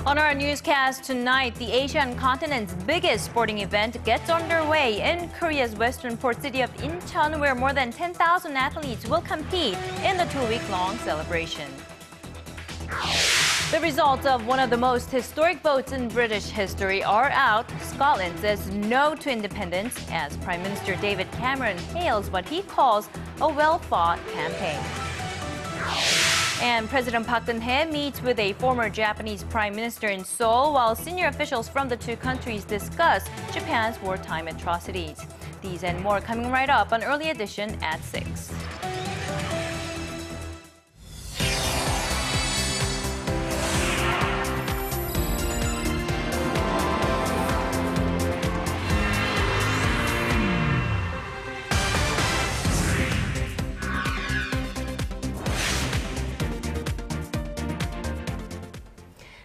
On our newscast tonight, the Asian continent's biggest sporting event gets underway in Korea's western port city of Incheon, where more than 10,000 athletes will compete in the two-week-long celebration. The results of one of the most historic votes in British history are out. Scotland says no to independence as Prime Minister David Cameron hails what he calls a well-fought campaign. And President Park Geun-hye meets with a former Japanese prime minister in Seoul while senior officials from the two countries discuss Japan's wartime atrocities. These and more coming right up on Early Edition at 6.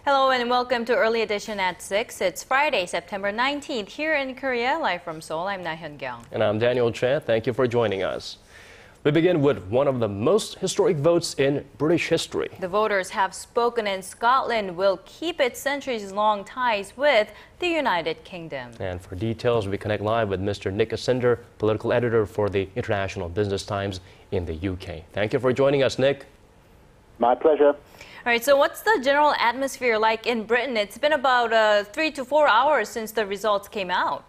Hello and welcome to Early Edition at 6. It's Friday, September 19th, here in Korea, live from Seoul. I'm Laah Hyun-kyung. And I'm Daniel Choy. Thank you for joining us. We begin with one of the most historic votes in British history. The voters have spoken, and Scotland will keep its centuries-long ties with the United Kingdom. And for details, we connect live with Mr. Nick Assinder, political editor for the International Business Times in the UK. Thank you for joining us, Nick. My pleasure. All right, so what's the general atmosphere like in Britain? It's been about 3 to 4 hours since the results came out.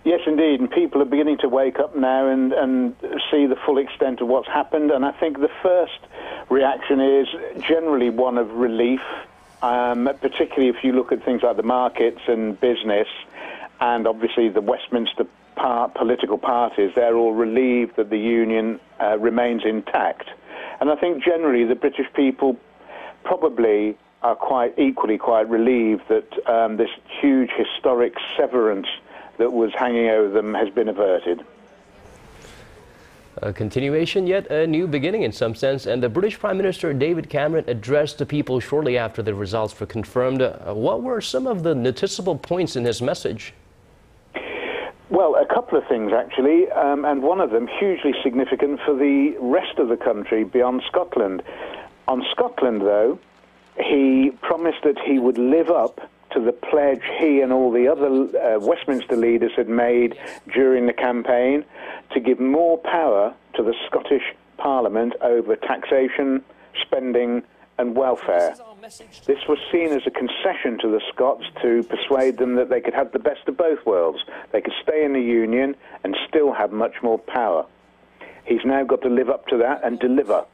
Yes, indeed, and people are beginning to wake up now and see the full extent of what's happened. And I think the first reaction is generally one of relief, particularly if you look at things like the markets and business, and obviously the Westminster political parties. They're all relieved that the union remains intact. And I think generally the British people probably are quite relieved that this huge historic severance that was hanging over them has been averted. A continuation, yet a new beginning in some sense. And the British Prime Minister David Cameron addressed the people shortly after the results were confirmed. What were some of the noticeable points in his message? Well, a couple of things, actually, and one of them hugely significant for the rest of the country beyond Scotland. On Scotland, though, he promised that he would live up to the pledge he and all the other Westminster leaders had made during the campaign to give more power to the Scottish Parliament over taxation, spending and welfare. This was seen as a concession to the Scots to persuade them that they could have the best of both worlds. They could stay in the Union and still have much more power. He's now got to live up to that and deliver.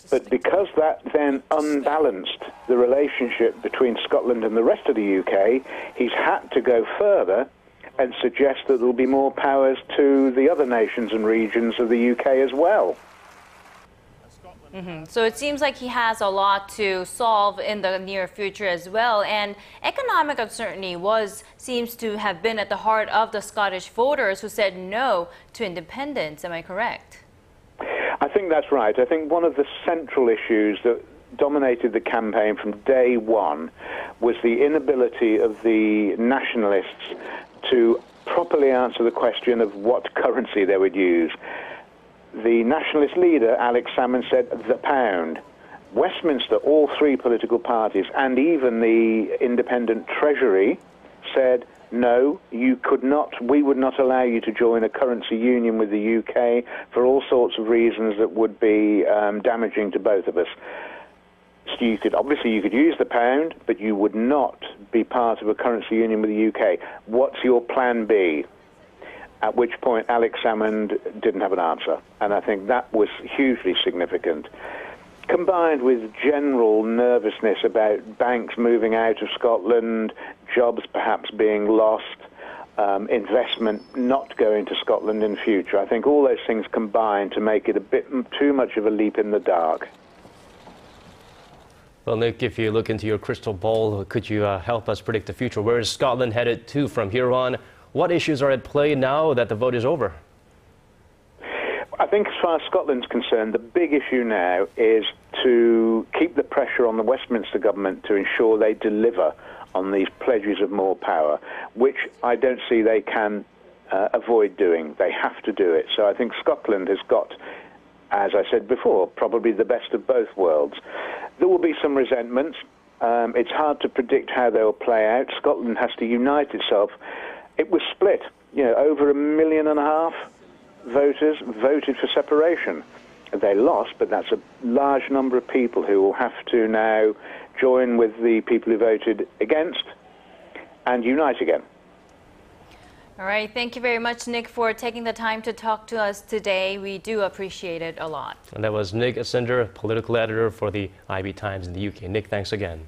But because that then unbalanced the relationship between Scotland and the rest of the UK, he's had to go further and suggest that there will be more powers to the other nations and regions of the UK as well. So it seems like he has a lot to solve in the near future as well. And economic uncertainty seems to have been at the heart of the Scottish voters who said no to independence. Am I correct? I think that's right. I think one of the central issues that dominated the campaign from day one was the inability of the nationalists to properly answer the question of what currency they would use. The nationalist leader, Alex Salmond, said the pound. Westminster, all three political parties, and even the independent Treasury said, no, you could not, we would not allow you to join a currency union with the UK for all sorts of reasons that would be damaging to both of us. So obviously you could use the pound, but you would not be part of a currency union with the UK. What's your plan B? At which point Alex Salmond didn't have an answer. And I think that was hugely significant. Combined with general nervousness about banks moving out of Scotland, jobs perhaps being lost, investment not going to Scotland in future. I think all those things combined to make it a bit too much of a leap in the dark. Well, Nick, if you look into your crystal ball, could you help us predict the future? Where is Scotland headed to from here on? What issues are at play now that the vote is over? I think as far as Scotland's concerned, the big issue now is to keep the pressure on the Westminster government to ensure they deliver on these pledges of more power, which I don't see they can avoid doing. They have to do it. So I think Scotland has got, as I said before, probably the best of both worlds. There will be some resentment. It's hard to predict how they'll play out. Scotland has to unite itself. It was split. Over 1.5 million voters voted for separation. They lost, but that's a large number of people who will have to now join with the people who voted against and unite again. All right. Thank you very much, Nick, for taking the time to talk to us today. We do appreciate it a lot. And that was Nick Assinder, political editor for the IB Times in the UK. Nick, thanks again.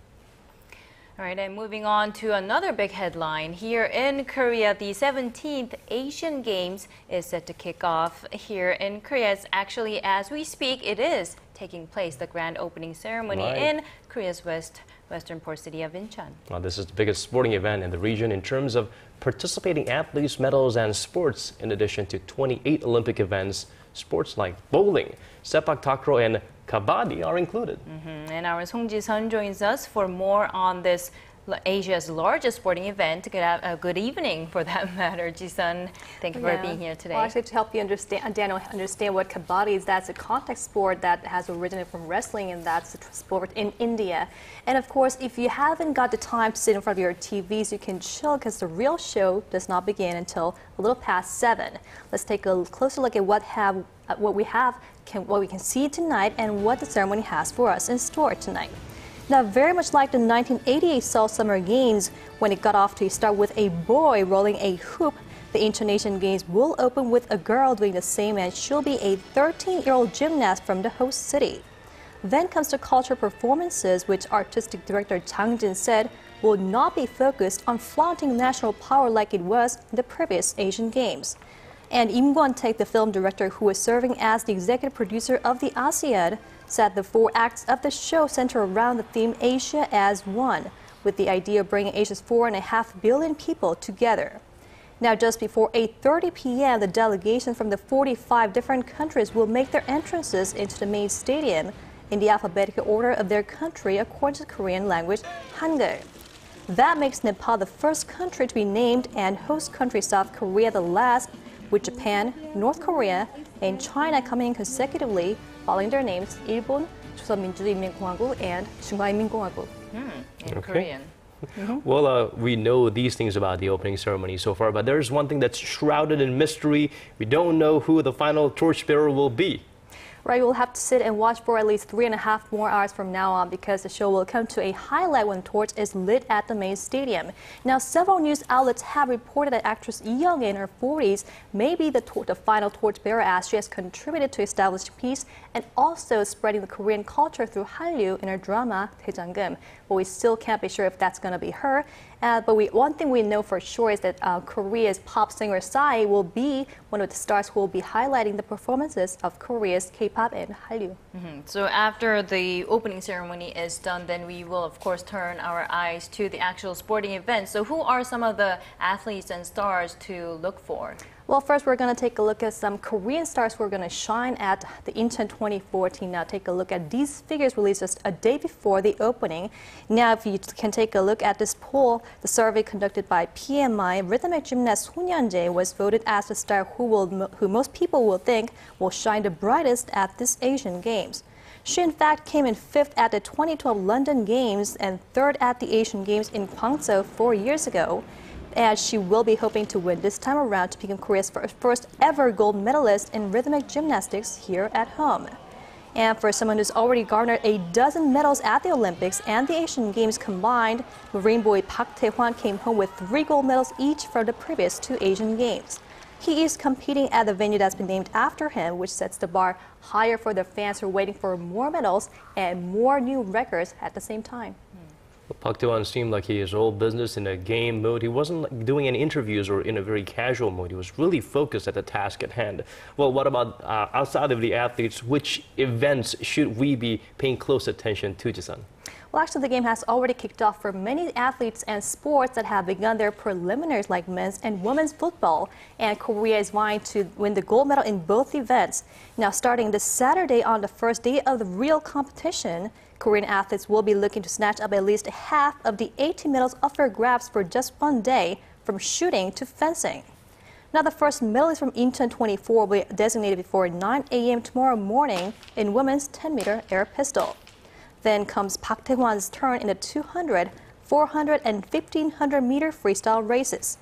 All right, and moving on to another big headline. Here in Korea, the 17th Asian Games is set to kick off here in Korea. It's actually, as we speak, it is taking place, the grand opening ceremony in Korea's western port city of Incheon. Well, this is the biggest sporting event in the region in terms of participating athletes, medals, and sports, in addition to 28 Olympic events. Sports like bowling, sepak takraw, and kabaddi are included. And our Song Ji-sun joins us for more on this Asia's largest sporting event. Good evening, for that matter, Ji-sun. Thank you for being here today. Well, actually, to help you understand, Daniel, understand what kabaddi is, that's a contact sport that has originated from wrestling, and that's a sport in India. And of course, if you haven't got the time to sit in front of your TVs, you can chill because the real show does not begin until a little past 7. Let's take a closer look at what we can see tonight and what the ceremony has for us in store tonight. Now, very much like the 1988 Seoul Summer Games, when it got off to a start with a boy rolling a hoop, the Incheon Asian Games will open with a girl doing the same, and she'll be a 13-year-old gymnast from the host city. Then comes the cultural performances, which artistic director Chang Jin said will not be focused on flaunting national power like it was in the previous Asian Games. And Im Kwon-taek, the film director who is serving as the executive producer of the ASEAN, said the 4 acts of the show center around the theme Asia as One, with the idea of bringing Asia's 4.5 billion people together. Now, just before 8:30 p.m., the delegation from the 45 different countries will make their entrances into the main stadium in the alphabetical order of their country according to the Korean language, Hangul. That makes Nepal the first country to be named and host country South Korea the last, with Japan, North Korea, and China coming in consecutively, following their names, Ilbon, 조선민주주의인민공화국, and 중화인민공화국. In Korean. Well, we know these things about the opening ceremony so far, but there's one thing that's shrouded in mystery. We don't know who the final torchbearer will be. Right, we'll have to sit and watch for at least 3.5 more hours from now on, because the show will come to a highlight when the torch is lit at the main stadium. Now, several news outlets have reported that actress Lee Young-in, in her 40s, may be the final torchbearer, as she has contributed to establishing peace and also spreading the Korean culture through Hallyu in her drama 대장금. But we still can't be sure if that's going to be her. But one thing we know for sure is that Korea's pop singer Psy will be one of the stars who will be highlighting the performances of Korea's K-pop and Hallyu. So after the opening ceremony is done, then we will, of course, turn our eyes to the actual sporting event. So who are some of the athletes and stars to look for? Well, first we're going to take a look at some Korean stars who are going to shine at the Incheon 2014. Now take a look at these figures released just a day before the opening. Now if you can take a look at this poll, the survey conducted by PMI, rhythmic gymnast Soon Yeon-jae was voted as the star who most people will think will shine the brightest at this Asian Games. She in fact came in 5th at the 2012 London Games and 3rd at the Asian Games in Gwangju 4 years ago. And she will be hoping to win this time around to become Korea's first ever gold medalist in rhythmic gymnastics here at home. And for someone who's already garnered a dozen medals at the Olympics and the Asian Games combined, Marine boy Park Tae-hwan came home with 3 gold medals each from the previous 2 Asian Games. He is competing at the venue that's been named after him, which sets the bar higher for the fans who are waiting for more medals and more new records at the same time. Park Tae-hwan seemed like he is all business in a game mode. He wasn't doing any interviews or in a very casual mode. He was really focused at the task at hand. Well, what about outside of the athletes? Which events should we be paying close attention to, Ji-sun? Well, actually, the game has already kicked off for many athletes and sports that have begun their preliminaries, like men's and women's football. And Korea is vying to win the gold medal in both events. Now, starting this Saturday on the first day of the real competition, Korean athletes will be looking to snatch up at least half of the 18 medals up for grabs for just one day, from shooting to fencing. Now, the first medalist from Incheon 24 will be designated before 9 a.m. tomorrow morning in women's 10-meter air pistol. Then comes Park Tae-hwan's turn in the 200, 400, and 1500-meter freestyle races.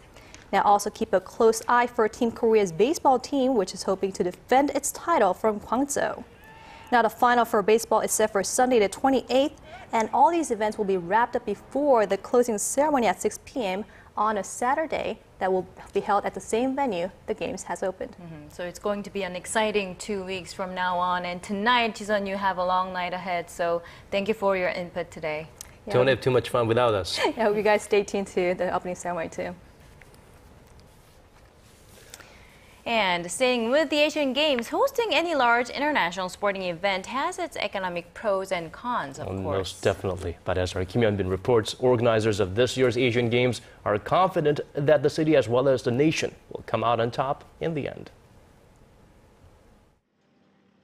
Now also keep a close eye for Team Korea's baseball team, which is hoping to defend its title from Gwangju. Now the final for baseball is set for Sunday the 28th, and all these events will be wrapped up before the closing ceremony at 6 p.m. on a Saturday that will be held at the same venue the Games has opened. So it's going to be an exciting 2 weeks from now on. And tonight, Jisun, you have a long night ahead. So thank you for your input today. Yeah. Don't have too much fun without us. I hope you guys stay tuned to the opening ceremony too. And staying with the Asian Games, hosting any large international sporting event has its economic pros and cons, of course. Most definitely. But as our Kim Hyun-bin reports, organizers of this year's Asian Games are confident that the city as well as the nation will come out on top in the end.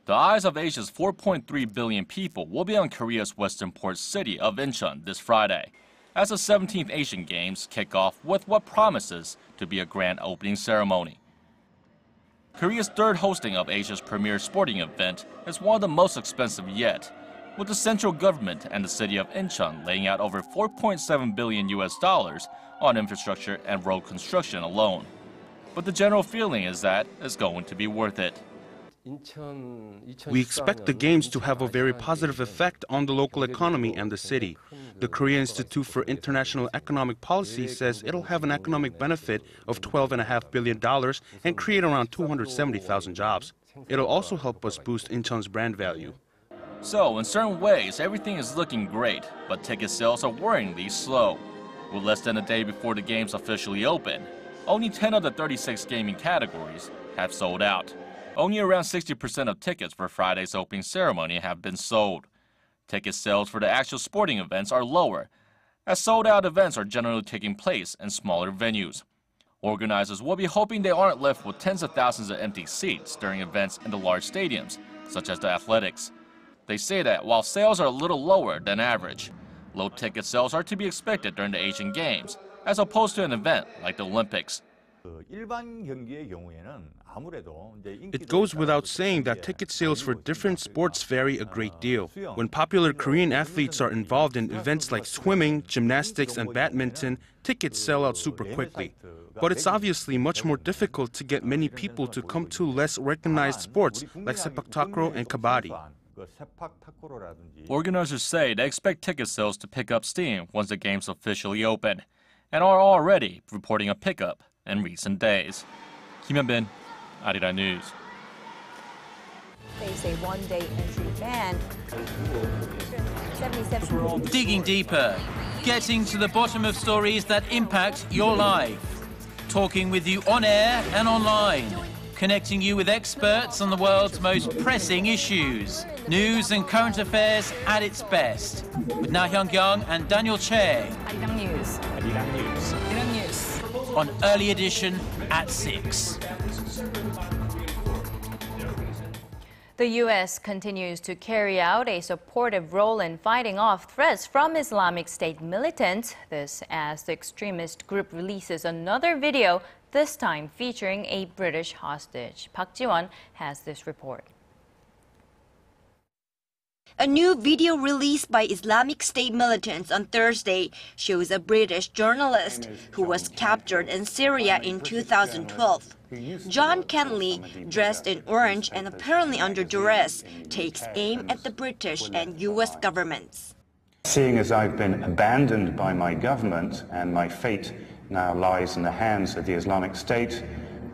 The eyes of Asia's 4.3 billion people will be on Korea's western port city of Incheon this Friday, as the 17th Asian Games kick off with what promises to be a grand opening ceremony. Korea's third hosting of Asia's premier sporting event is one of the most expensive yet, with the central government and the city of Incheon laying out over $4.7 billion on infrastructure and road construction alone. But the general feeling is that it's going to be worth it. We expect the Games to have a very positive effect on the local economy and the city. The Korea Institute for International Economic Policy says it'll have an economic benefit of $12.5 billion and create around 270,000 jobs. It'll also help us boost Incheon's brand value. So, in certain ways, everything is looking great, but ticket sales are worryingly slow. With less than a day before the Games officially open, only 10 of the 36 gaming categories have sold out. Only around 60% of tickets for Friday's opening ceremony have been sold. Ticket sales for the actual sporting events are lower, as sold-out events are generally taking place in smaller venues. Organizers will be hoping they aren't left with tens of thousands of empty seats during events in the large stadiums, such as the athletics. They say that while sales are a little lower than average, low ticket sales are to be expected during the Asian Games, as opposed to an event like the Olympics. It goes without saying that ticket sales for different sports vary a great deal. When popular Korean athletes are involved in events like swimming, gymnastics, and badminton, tickets sell out super quickly. But it's obviously much more difficult to get many people to come to less recognized sports like sepak takraw and kabaddi. Organizers say they expect ticket sales to pick up steam once the Games officially open, and are already reporting a pickup in recent days. Kim Hyun-bin, Arirang News. They say one-day entry ban. 77. Digging deeper, getting to the bottom of stories that impact your life. Talking with you on air and online. Connecting you with experts on the world's most pressing issues. News and current affairs at its best. With Laah Hyun-kyung and Daniel Choy. Arirang News. Arirang News. Arirang News. On Early Edition at 6. The U.S. continues to carry out a supportive role in fighting off threats from Islamic State militants. This as the extremist group releases another video, this time featuring a British hostage. Park Ji-won has this report. A new video released by Islamic State militants on Thursday shows a British journalist who was captured in Syria in 2012. John Kentley, dressed in orange and apparently under duress, takes aim at the British and U.S. governments. Seeing as I've been abandoned by my government and my fate now lies in the hands of the Islamic State,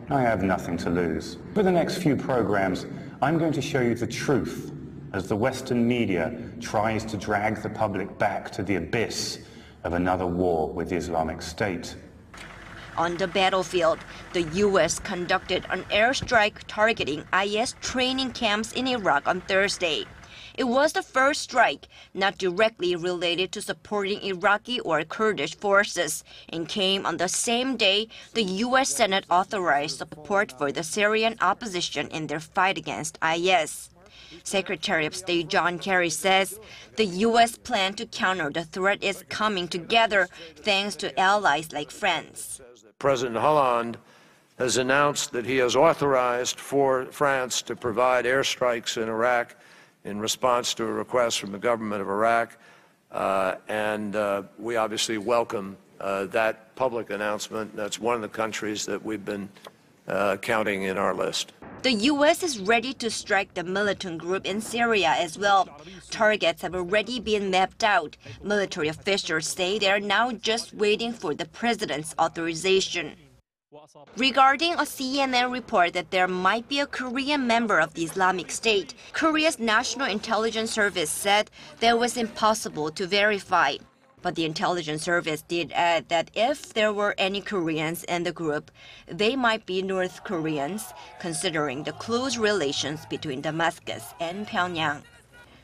I have nothing to lose. For the next few programs, I'm going to show you the truth as the Western media tries to drag the public back to the abyss of another war with the Islamic State. On the battlefield, the U.S. conducted an airstrike targeting IS training camps in Iraq on Thursday. It was the first strike not directly related to supporting Iraqi or Kurdish forces and came on the same day the U.S. Senate authorized support for the Syrian opposition in their fight against IS. Secretary of State John Kerry says the U.S. plan to counter the threat is coming together thanks to allies like France. President Hollande has announced that he has authorized for France to provide airstrikes in Iraq in response to a request from the government of Iraq, and we obviously welcome that public announcement. That's one of the countries that we've been counting in our list. The U.S. is ready to strike the militant group in Syria as well. Targets have already been mapped out. Military officials say they are now just waiting for the president's authorization. Regarding a CNN report that there might be a Korean member of the Islamic State, Korea's National Intelligence Service said that was impossible to verify. But the intelligence service did add that if there were any Koreans in the group, they might be North Koreans, considering the close relations between Damascus and Pyongyang.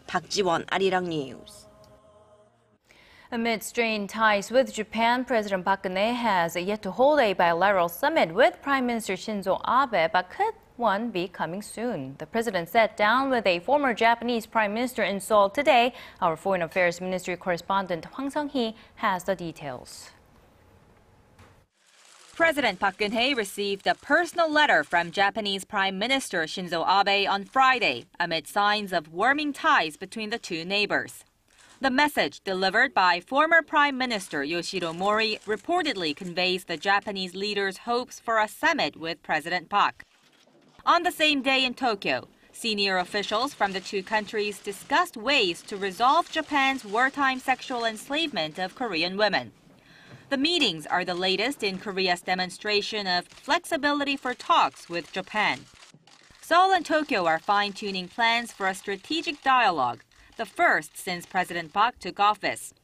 Park Ji-won, Arirang News. Amid strained ties with Japan, President Park Geun-hye has yet to hold a bilateral summit with Prime Minister Shinzo Abe, but could one be coming soon? The president sat down with a former Japanese prime minister in Seoul today. Our Foreign Affairs Ministry correspondent Hwang Sung-hee has the details. President Park Geun-hye received a personal letter from Japanese Prime Minister Shinzo Abe on Friday amid signs of warming ties between the two neighbors. The message, delivered by former Prime Minister Yoshiro Mori, reportedly conveys the Japanese leader's hopes for a summit with President Park. On the same day in Tokyo, senior officials from the two countries discussed ways to resolve Japan's wartime sexual enslavement of Korean women. The meetings are the latest in Korea's demonstration of flexibility for talks with Japan. Seoul and Tokyo are fine-tuning plans for a strategic dialogue, the first since President Park took office.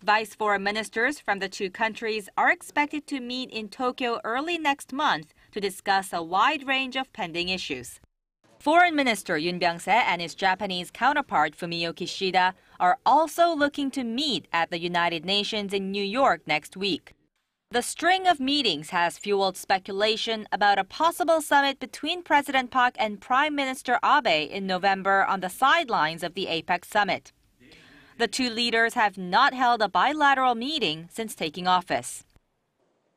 Vice foreign ministers from the two countries are expected to meet in Tokyo early next month to discuss a wide range of pending issues. Foreign Minister Yoon Byung-se and his Japanese counterpart Fumio Kishida are also looking to meet at the United Nations in New York next week. The string of meetings has fueled speculation about a possible summit between President Park and Prime Minister Abe in November on the sidelines of the APEC summit. The two leaders have not held a bilateral meeting since taking office.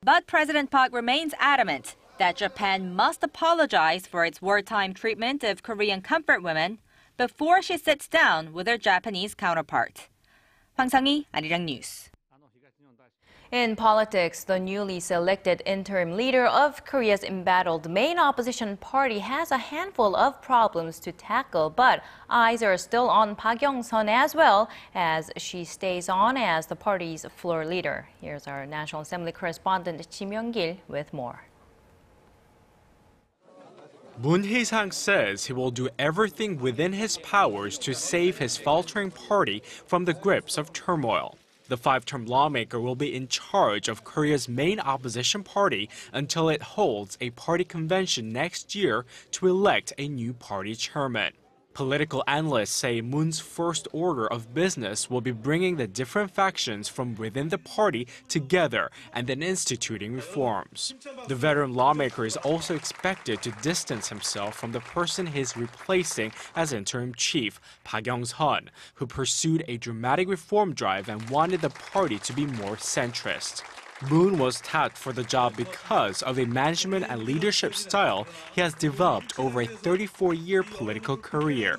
But President Park remains adamant that Japan must apologize for its wartime treatment of Korean comfort women before she sits down with her Japanese counterpart. Hwang Sang-hee, Arirang News. In politics, the newly selected interim leader of Korea's embattled main opposition party has a handful of problems to tackle, but eyes are still on Park Young-sun as well as she stays on as the party's floor leader. Here's our National Assembly correspondent Kim Young-gil with more. Moon Hae-sang says he will do everything within his powers to save his faltering party from the grips of turmoil. The five-term lawmaker will be in charge of Korea's main opposition party until it holds a party convention next year to elect a new party chairman. Political analysts say Moon's first order of business will be bringing the different factions from within the party together and then instituting reforms. The veteran lawmaker is also expected to distance himself from the person he's replacing as interim chief, Park Young-sun, who pursued a dramatic reform drive and wanted the party to be more centrist. Moon was tapped for the job because of a management and leadership style he has developed over a 34-year political career.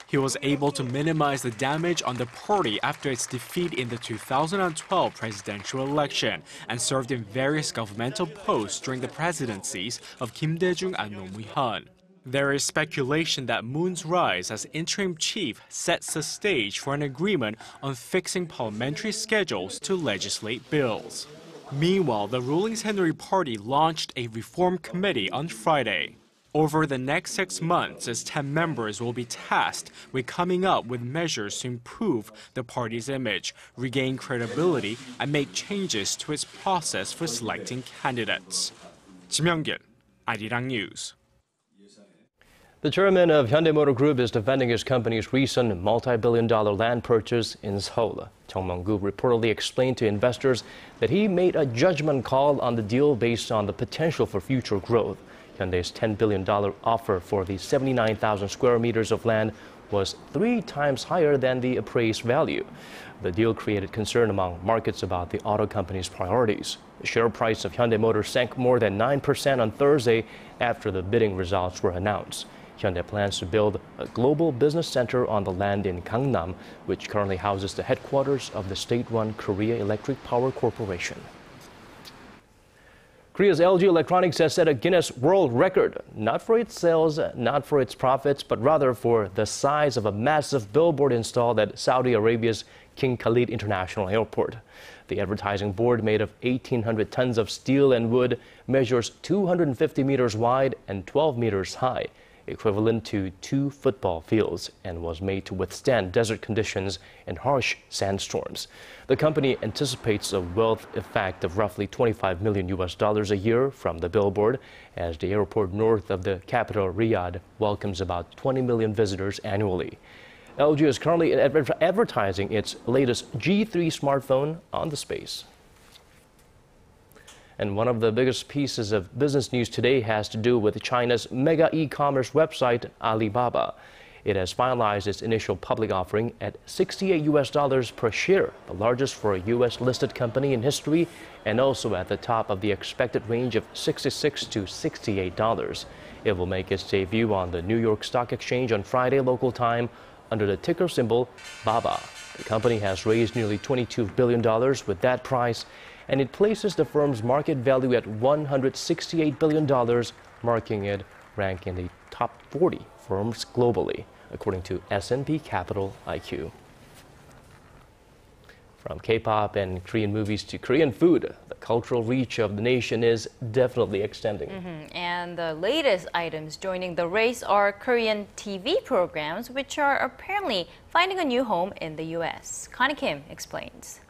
He was able to minimize the damage on the party after its defeat in the 2012 presidential election and served in various governmental posts during the presidencies of Kim Dae-jung and Roh Moo-hyun. There is speculation that Moon's rise as interim chief sets the stage for an agreement on fixing parliamentary schedules to legislate bills. Meanwhile, the ruling Saenuri Party launched a reform committee on Friday. Over the next 6 months, its 10 members will be tasked with coming up with measures to improve the party's image, regain credibility, and make changes to its process for selecting candidates. Kim Young-gil, Arirang News. The chairman of Hyundai Motor Group is defending his company's recent multi-billion-dollar land purchase in Seoul. Chung Mong-gu reportedly explained to investors that he made a judgment call on the deal based on the potential for future growth. Hyundai's $10 billion offer for the 79,000 square meters of land was 3 times higher than the appraised value. The deal created concern among markets about the auto company's priorities. The share price of Hyundai Motors sank more than 9% on Thursday after the bidding results were announced. Hyundai plans to build a global business center on the land in Gangnam, which currently houses the headquarters of the state-run Korea Electric Power Corporation. Korea's LG Electronics has set a Guinness World Record, not for its sales, not for its profits, but rather for the size of a massive billboard installed at Saudi Arabia's King Khalid International Airport. The advertising board, made of 1,800 tons of steel and wood, measures 250 meters wide and 12 meters high, equivalent to 2 football fields, and was made to withstand desert conditions and harsh sandstorms. The company anticipates a wealth effect of roughly $25 million a year from the billboard, as the airport north of the capital, Riyadh, welcomes about 20 million visitors annually. LG is currently advertising its latest G3 smartphone on the space. And one of the biggest pieces of business news today has to do with China's mega e-commerce website, Alibaba. It has finalized its initial public offering at $68 per share, the largest for a U.S.-listed company in history, and also at the top of the expected range of $66 to $68. It will make its debut on the New York Stock Exchange on Friday local time under the ticker symbol BABA. The company has raised nearly $22 billion with that price, and it places the firm's market value at $168 billion, marking it rank in the top 40 firms globally, according to S&P Capital IQ. From K-pop and Korean movies to Korean food, the cultural reach of the nation is definitely extending. And the latest items joining the race are Korean TV programs, which are apparently finding a new home in the U.S. Connie Kim explains.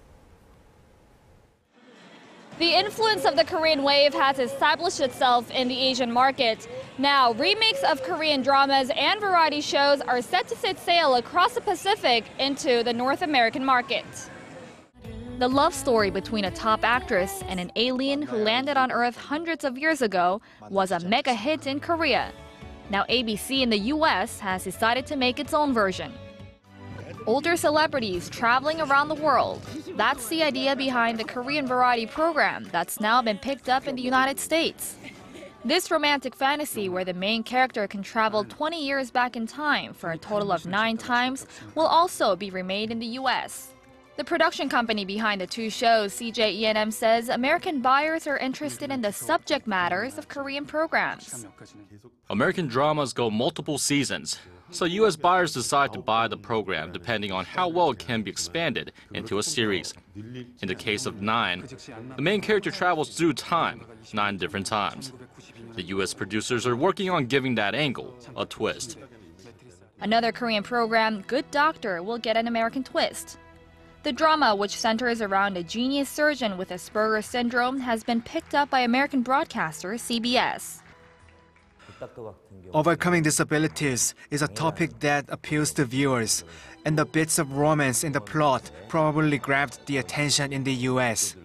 The influence of the Korean wave has established itself in the Asian market. Now, remakes of Korean dramas and variety shows are set to set sail across the Pacific into the North American market. The love story between a top actress and an alien who landed on Earth hundreds of years ago was a mega hit in Korea. Now ABC in the US has decided to make its own version. Older celebrities traveling around the world. That's the idea behind the Korean variety program that's now been picked up in the United States. This romantic fantasy, where the main character can travel 20 years back in time for a total of 9 times, will also be remade in the US. The production company behind the two shows, CJ E&M, says American buyers are interested in the subject matters of Korean programs. American dramas go multiple seasons, so U.S. buyers decide to buy the program depending on how well it can be expanded into a series. In the case of 9, the main character travels through time 9 different times. The U.S. producers are working on giving that angle a twist. Another Korean program, Good Doctor, will get an American twist. The drama, which centers around a genius surgeon with Asperger's syndrome, has been picked up by American broadcaster CBS. Overcoming disabilities is a topic that appeals to viewers, and the bits of romance in the plot probably grabbed the attention in the US.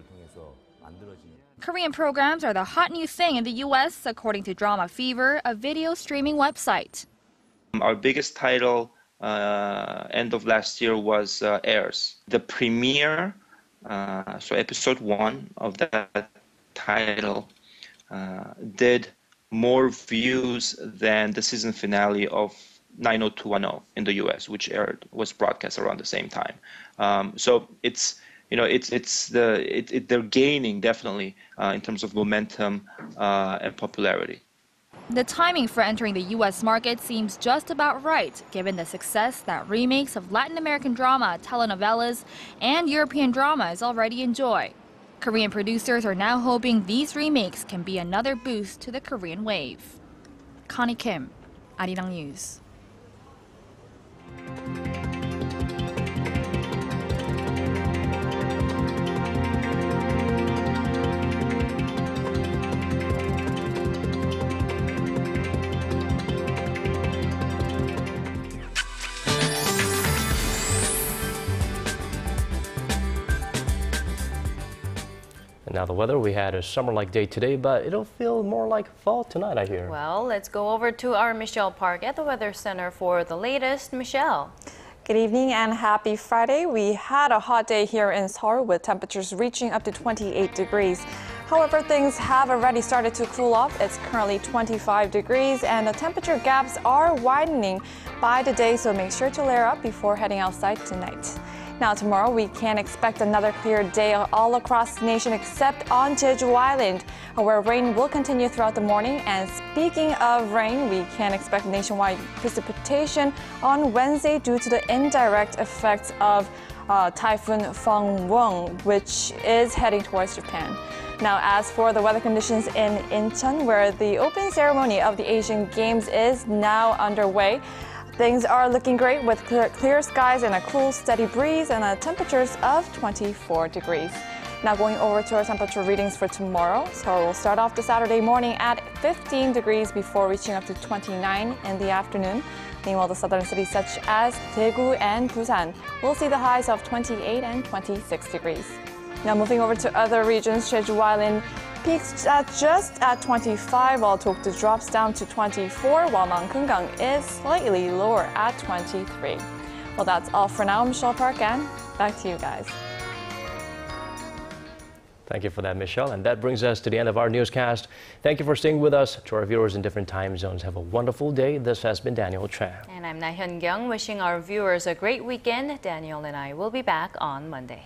Korean programs are the hot new thing in the US, according to Drama Fever, a video streaming website. Our biggest title end of last year was Heirs. The premiere, so episode 1 of that title, did more views than the season finale of 90210 in the US, which was broadcast around the same time. So it's, you know, they're gaining definitely in terms of momentum and popularity. The timing for entering the U.S. market seems just about right, given the success that remakes of Latin American drama, telenovelas, and European dramas already enjoy. Korean producers are now hoping these remakes can be another boost to the Korean wave. Connie Kim, Arirang News. And now the weather, we had a summer-like day today, but it'll feel more like fall tonight, I hear. Well, let's go over to our Michelle Park at the Weather Center for the latest. Michelle. Good evening and happy Friday. We had a hot day here in Seoul with temperatures reaching up to 28 degrees. However, things have already started to cool off. It's currently 25 degrees and the temperature gaps are widening by the day, so make sure to layer up before heading outside tonight. Now tomorrow we can expect another clear day all across the nation except on Jeju Island, where rain will continue throughout the morning. And speaking of rain, we can expect nationwide precipitation on Wednesday due to the indirect effects of Typhoon Fangwon, which is heading towards Japan. Now, as for the weather conditions in Incheon, where the opening ceremony of the Asian Games is now underway, things are looking great with clear skies and a cool, steady breeze and temperatures of 24 degrees. Now going over to our temperature readings for tomorrow. So we'll start off the Saturday morning at 15 degrees before reaching up to 29 in the afternoon. Meanwhile, the southern cities such as Daegu and Busan will see the highs of 28 and 26 degrees. Now moving over to other regions, Jeju Island peaks just at 25, while Dokdo drops down to 24, while Mangkungang is slightly lower at 23. Well, that's all for now. I'm Michelle Park, and back to you guys. Thank you for that, Michelle. And that brings us to the end of our newscast. Thank you for staying with us. To our viewers in different time zones, have a wonderful day. This has been Daniel Choy. And I'm Laah Hyun-kyung, wishing our viewers a great weekend. Daniel and I will be back on Monday.